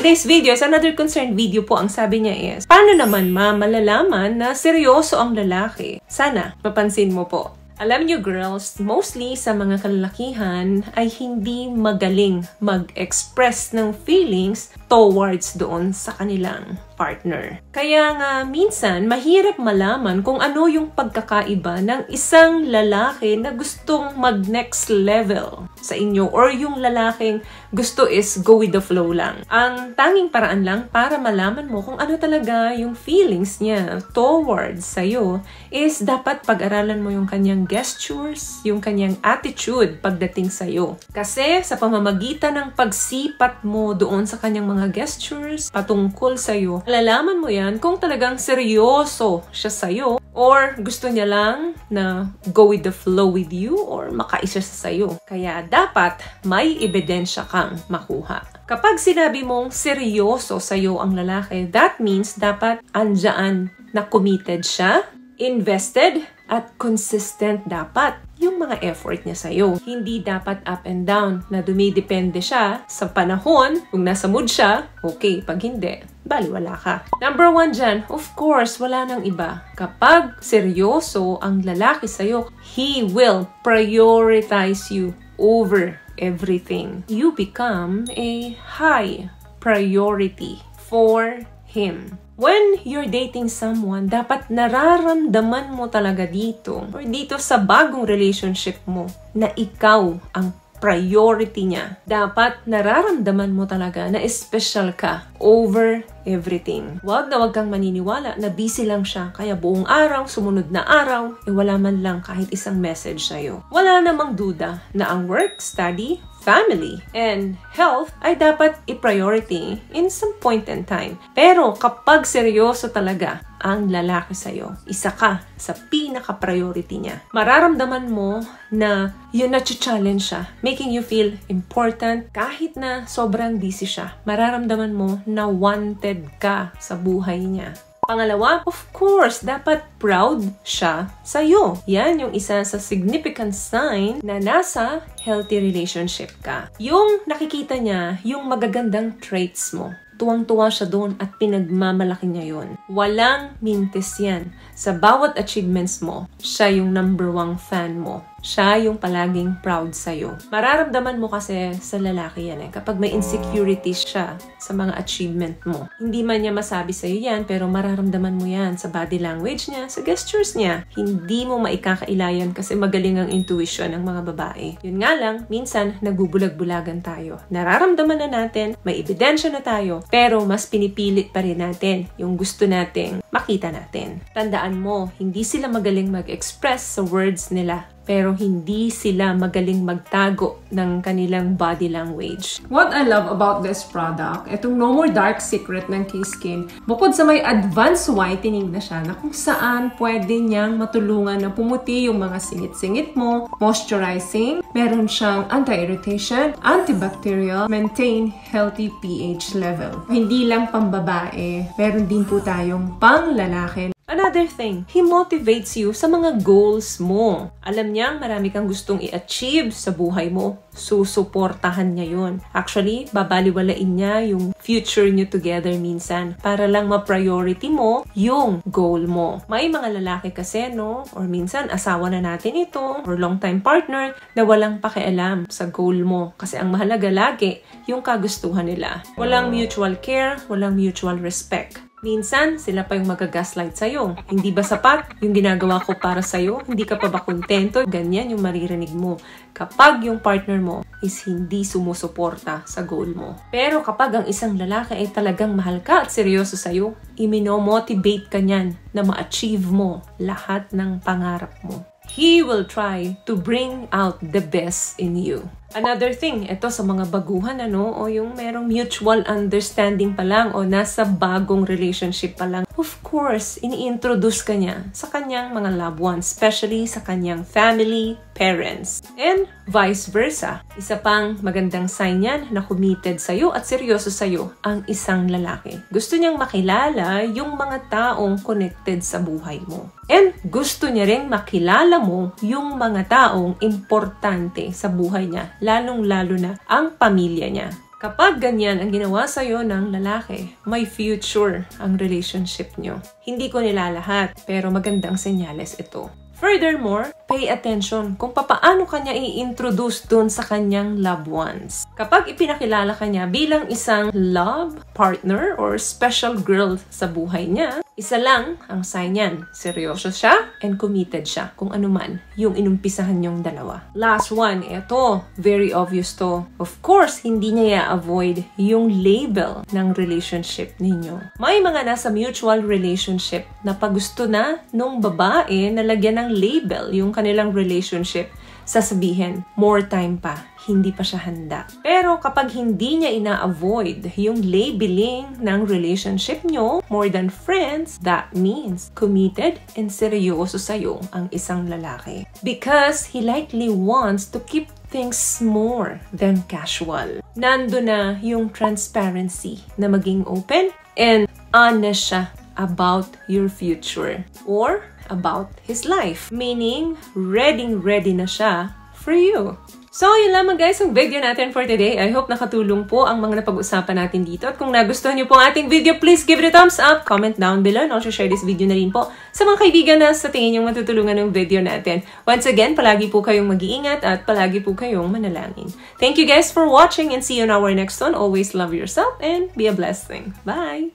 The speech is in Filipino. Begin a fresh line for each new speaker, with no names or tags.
today's video is another concerned video po. Ang sabi niya is, paano naman malalaman na seryoso ang lalaki? Sana, mapansin mo po. Alam niyo girls, mostly sa mga kalalakihan ay hindi magaling mag-express ng feelings towards doon sa kanilang partner. Kaya nga minsan mahirap malaman kung ano yung pagkakaiba ng isang lalaki na gustong mag-next level sa inyo or yung lalaking gusto is go with the flow lang. Ang tanging paraan lang para malaman mo kung ano talaga yung feelings niya towards sa'yo is dapat pag-aralan mo yung kanyang gestures, yung kanyang attitude pagdating sa'yo. Kasi sa pamamagitan ng pagsipat mo doon sa kanyang mga gestures patungkol sa'yo, malalaman mo yan kung talagang seryoso siya sa'yo or gusto niya lang na go with the flow with you or makaisa sa sa'yo. Kaya dapat may ebidensya kang makuha. Kapag sinabi mong seryoso sa'yo ang lalaki, that means dapat andyan na committed siya, invested, at consistent dapat yung mga effort niya sa'yo. Hindi dapat up and down na dumidepende siya sa panahon. Kung nasa mood siya, okay. Pag hindi, baliwala ka. Number 1 dyan, of course, wala nang iba. Kapag seryoso ang lalaki sa'yo, he will prioritize you over everything. You become a high priority for him. When you're dating someone, dapat nararamdaman mo talaga dito or dito sa bagong relationship mo na ikaw ang priority niya. Dapat nararamdaman mo talaga na special ka over everything. Wag kang maniniwala na busy lang siya kaya buong araw, sumunod na araw, wala man lang kahit isang message sa'yo. Wala namang duda na ang work, study, family, and health ay dapat i-priority in some point in time. Pero kapag seryoso talaga ang lalaki sa'yo, isa ka sa pinaka-priority niya. Mararamdaman mo na yun na-challenge siya, making you feel important kahit na sobrang busy siya. Mararamdaman mo na wanted ka sa buhay niya. Pangalawa, of course, dapat proud siya sa'yo. Yan yung isa sa significant sign na nasa healthy relationship ka. Yung nakikita niya, yung magagandang traits mo. Tuwang-tuwa siya doon at pinagmamalaki niya yun. Walang mintis yan. Sa bawat achievements mo, siya yung number 1 fan mo. Siya yung palaging proud sa'yo. Mararamdaman mo kasi sa lalaki yan kapag may insecurities siya sa mga achievement mo. Hindi man niya masabi sa'yo yan, pero mararamdaman mo yan sa body language niya, sa gestures niya. Hindi mo maikakailayan kasi magaling ang intuition ng mga babae. Yun nga lang, minsan nagbubulag-bulagan tayo. Nararamdaman na natin, may ebidensya na tayo, pero mas pinipilit pa rin natin yung gusto nating makita natin. Tandaan mo, hindi sila magaling mag-express sa words nila, pero hindi sila magaling magtago ng kanilang body language.
What I love about this product, itong No More Dark Secret ng K-Skin, bukod sa may advanced whitening na siya na kung saan pwede niyang matulungan na pumuti yung mga singit-singit mo, moisturizing, meron siyang anti-irritation, antibacterial, maintain healthy pH level. Hindi lang pambabae, meron din po tayong pang-lalaki.
Another thing, he motivates you sa mga goals mo. Alam niyang marami kang gustong i-achieve sa buhay mo. Susuportahan niya yun. Actually, babaliwalain niya yung future niyo together minsan para lang ma-priority mo yung goal mo. May mga lalaki kasi, no? Or minsan, asawa na natin ito or long-time partner na walang pakialam sa goal mo. Kasi ang mahalaga lagi, yung kagustuhan nila. Walang mutual care, walang mutual respect. Minsan, sila pa yung magagaslight sa'yo. Hindi ba sapat yung ginagawa ko para sa'yo? Hindi ka pa ba kontento? Ganyan yung maririnig mo kapag yung partner mo is hindi sumusuporta sa goal mo. Pero kapag ang isang lalaki ay talagang mahal ka at seryoso sa'yo, imino-motivate ka niyan na ma-achieve mo lahat ng pangarap mo. He will try to bring out the best in you. Another thing, ito sa mga baguhan, o yung merong mutual understanding pa lang o nasa bagong relationship pa lang. Of course, ini-introduce ka niya sa kanyang mga loved ones, especially sa kanyang family, parents, and vice versa. Isa pang magandang sign yan na committed sa'yo at seryoso sa'yo ang isang lalaki. Gusto niyang makilala yung mga taong connected sa buhay mo. And gusto niya rin makilala mo yung mga taong importante sa buhay niya, lalong-lalo na ang pamilya niya. Kapag ganyan ang ginawa sa'yo ng lalaki, may future ang relationship nyo. Hindi ko nilalahat, pero magandang senyales ito. Furthermore, pay attention kung papaano kanya i-introduce dun sa kanyang loved ones. Kapag ipinakilala kanya bilang isang love partner or special girl sa buhay niya, isa lang ang sign niyan. Seryoso siya and committed siya kung ano man yung inumpisahan yung dalawa. Last one, eto, very obvious to. Of course, hindi niya i-avoid yung label ng relationship ninyo. May mga nasa mutual relationship na pagusto na nung babae na lagyan ng label yung kanilang relationship, sasabihin, more time pa, hindi pa siya handa. Pero kapag hindi niya ina-avoid yung labeling ng relationship nyo, more than friends, that means committed and seryoso sa'yo ang isang lalaki. Because he likely wants to keep things more than casual. Nando na yung transparency na maging open and honest siya about your future or about his life. Meaning, ready na siya for you. So, yun lamang guys ang video natin for today. I hope nakatulong po ang mga napag-usapan natin dito. At kung nagustuhan niyo po ang ating video, please give it a thumbs up, comment down below, and also share this video na rin po sa mga kaibigan na sa tingin niyong matutulungan ng video natin. Once again, palagi po kayong mag-iingat at palagi po kayong manalangin. Thank you guys for watching and see you in our next one. Always love yourself and be a blessing. Bye!